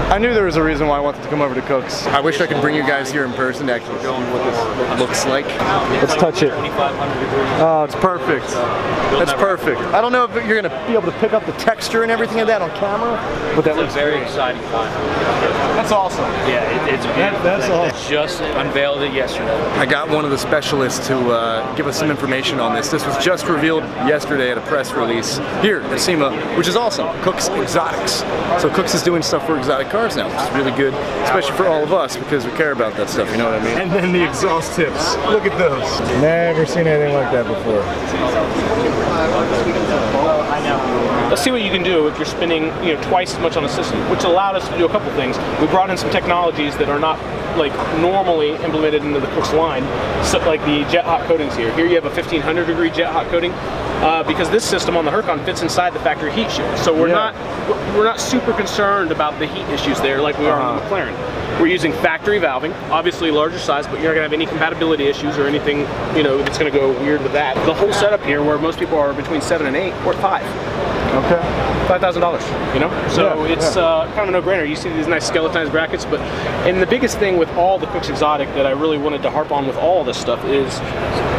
I knew there was a reason why I wanted to come over to Kooks. I wish I could bring you guys here in person to actually show you what this looks like. Let's touch it. Oh, it's perfect. That's perfect. I don't know if you're going to be able to pick up the texture and everything of that on camera, but that looks very exciting time. That's awesome. Yeah, it's beautiful. That's awesome. Just unveiled it yesterday. I got one of the specialists to give us some information on this. This was just revealed yesterday at a press release here at SEMA, which is awesome. KOOKS Exotics. So KOOKS is doing stuff for exotic cars now, which is really good, especially for all of us because we care about that stuff, you know what I mean? And then the exhaust tips. Look at those. Never seen anything like that before. Let's see what you can do if you're spinning, twice as much on a system, which allowed us to do a couple things. We brought in some technologies that are not like normally implemented into the KOOKS line, so like the jet hot coatings here. Here you have a 1500 degree jet hot coating because this system on the Huracan fits inside the factory heat shield. So we're not super concerned about the heat issues there like we are on the McLaren. We're using factory valving, obviously larger size, but you're not going to have any compatibility issues or anything, that's going to go weird with that. The whole setup here, where most people are between 7 and 8, we're at 5. Okay. $5,000, So it's kind of a no-brainer. You see these nice skeletonized brackets, and the biggest thing with all the KOOKS Exotic that I really wanted to harp on with all this stuff is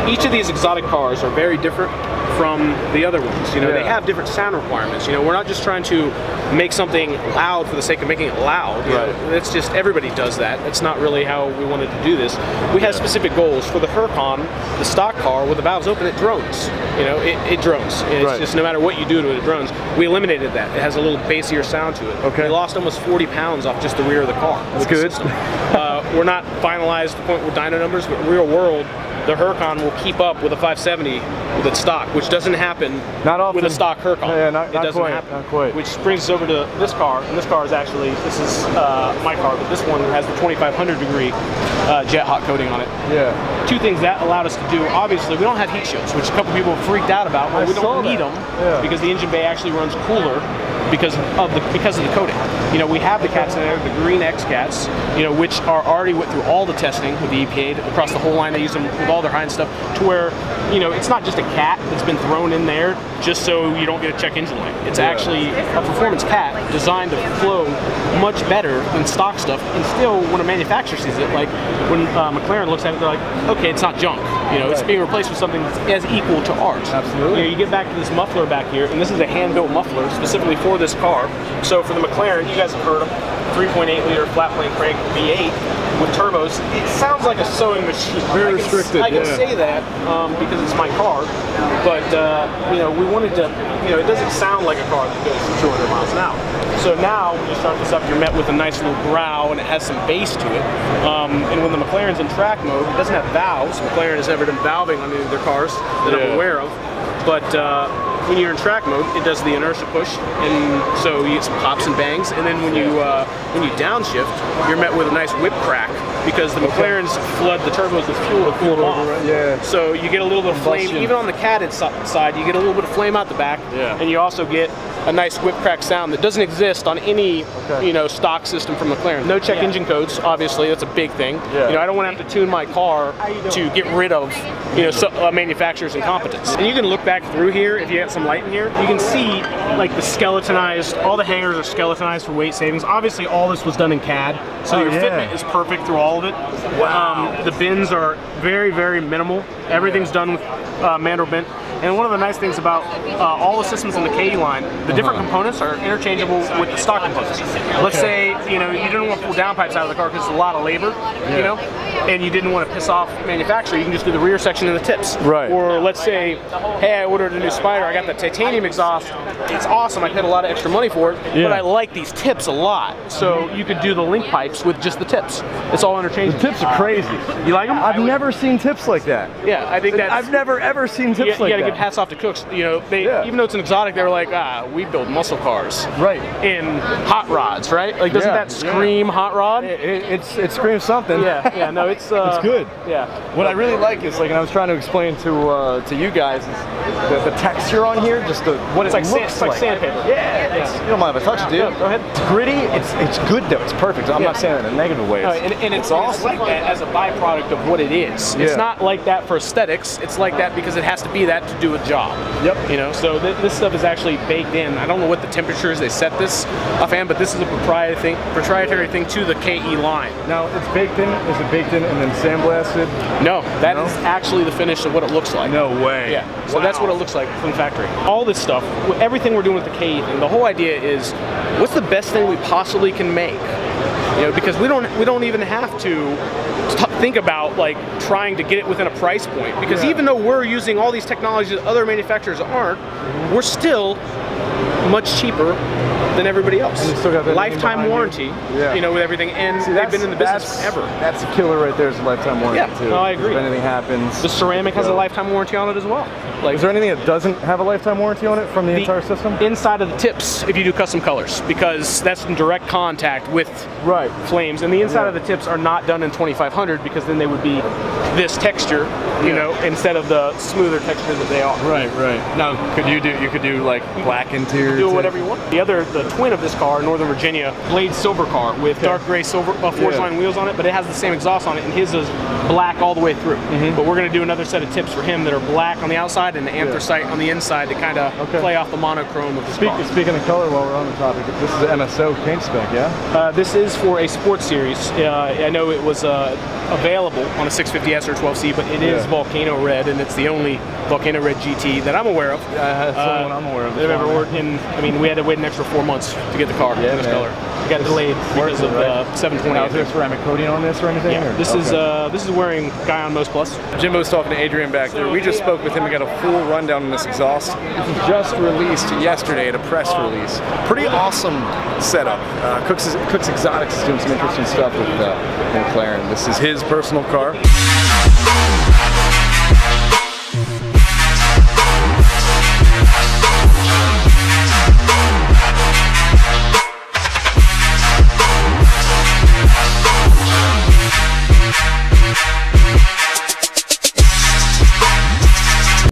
each of these exotic cars are very different from the other ones. They have different sound requirements. We're not just trying to make something loud for the sake of making it loud. It's just everybody does that. That's not really how we wanted to do this. We have specific goals. For the Huracan, the stock car with the valves open, it drones. It drones. It's just no matter what you do to it, it drones. We eliminated that. It has a little bassier sound to it. Okay. We lost almost 40 pounds off just the rear of the car. That's good. We're not finalized to the point with dyno numbers, but real world, the Huracan will keep up with a 570 with its stock, which doesn't happen with a stock Huracan. Yeah, not doesn't quite, happen. not quite. Which brings us over to this car, and this car is actually, this is my car, but this one has the 2500 degree jet hot coating on it. Yeah. Two things that allowed us to do, obviously, we don't have heat shields, which a couple people freaked out about. Well, we don't need them because the engine bay actually runs cooler because of the coating. We have the cats in there, the green X cats, which are already went through all the testing with the EPA across the whole line. They use them with all their high-end stuff to where, it's not just a cat that's been thrown in there just so you don't get a check engine light. It's actually a performance cat designed to flow much better than stock stuff. And still, when a manufacturer sees it, like when McLaren looks at it, they're like, okay, it's not junk. It's being replaced with something that's as equal to ours. Absolutely. You get back to this muffler back here, and this is a hand-built muffler specifically for this car. So for the McLaren, you guys have heard them, 3.8 liter flat plane crank V8 with turbos. It sounds like a sewing machine. Very restricted. I can say that because it's my car, but we wanted to. It doesn't sound like a car that goes 200 miles an hour. So now when you start this up, you're met with a nice little growl, and it has some bass to it. And when the McLaren's in track mode, it doesn't have valves. McLaren has never done valving on any of their cars that I'm aware of, but. When you're in track mode, it does the inertia push, and so you get some pops and bangs. And then when you downshift, you're met with a nice whip crack because the McLarens flood the turbos with fuel to cool them off. So you get a little bit of flame, even on the catted side. You get a little bit of flame out the back, and you also get a nice whip crack sound that doesn't exist on any stock system from McLaren. No check engine codes, obviously. That's a big thing. I don't want to have to tune my car to get rid of manufacturer's incompetence. And you can look back through here if you have some light in here. You can see like the skeletonized, all the hangers are skeletonized for weight savings. Obviously all this was done in CAD, so your fitment is perfect through all of it. Wow. The bins are very, very minimal. Everything's done with mandrel bent. And one of the nice things about all the systems in the KE line, the different components are interchangeable with the stock components. Let's say, you didn't want to pull downpipes out of the car because it's a lot of labor, and you didn't want to piss off manufacturer, you can just do the rear section and the tips. Right. Or let's say, hey, I ordered a new Spider, I got the titanium exhaust, it's awesome, I paid a lot of extra money for it, but I like these tips a lot. So you could do the link pipes with just the tips. It's all interchangeable. The tips are crazy. You like them? I've never seen tips like that. Yeah, I think that's... I've never ever seen tips like that. You gotta give hats off to KOOKS. Even though it's an exotic, they were like, we build muscle cars. Right. In hot rods, right? Like, doesn't that scream hot rod? It screams something. No, it's... it's good. Yeah. What I really like is, like, and I was trying to explain to you guys, is the texture on here, just what it looks like. It's like sandpaper. Yeah. You don't mind if I touch it, do you? Go ahead. It's gritty. It's good though. It's perfect. I'm not saying it in a negative way. And it's awesome. like that as a byproduct of what it is. It's not like that for aesthetics. It's like that because it has to be that to do a job. Yep. You know, so this stuff is actually baked in. I don't know what the temperatures they set this offhand, but this is a proprietary thing to the KE line. Now it's baked in. Is it baked in and then sandblasted? No, that is actually the finish of what it looks like. No way. Yeah. So that's what it looks like from the factory. All this stuff, everything we're doing with the KE thing, the whole idea is, what's the best thing we possibly can make? You know, because we don't even have to think about like trying to get it within a price point, because even though we're using all these technologies that other manufacturers aren't, we're still much cheaper than everybody else. Still got that lifetime warranty, you know, with everything, and they've been in the business forever. That's a killer right there, is a lifetime warranty too. No, I agree. If anything happens. The ceramic has a lifetime warranty on it as well. Like, is there anything that doesn't have a lifetime warranty on it from the entire system? Inside of the tips, if you do custom colors, because that's in direct contact with flames, and the inside of the tips are not done in 2500 because then they would be this texture, you know, instead of the smoother texture that they are. Right. Now, you could do like black interior. Do whatever you want. The twin of this car, Northern Virginia Blade silver car with dark gray silver forged line wheels on it, but it has the same exhaust on it, and his is black all the way through. But we're going to do another set of tips for him that are black on the outside and the anthracite on the inside to kind of play off the monochrome of this car. Speaking of color, while we're on the topic, this is the MSO paint spec, yeah? This is for a sports series. I know it was available on a 650S or 12C, but it is Volcano Red, and it's the only Volcano Red GT that I'm aware of. That's the only one I'm aware of. They've ever worked in. I mean, we had to wait an extra 4 months to get the car in this color. It got delayed because of 720. Now, is there ceramic coating on this or anything? Yeah, this is wearing Guy on Most Plus. Jimbo's talking to Adrian back there. We just spoke with him and got a full rundown on this exhaust. This was just released yesterday at a press release. Pretty awesome setup. Kooks Exotics is doing some interesting stuff with McLaren. This is his personal car.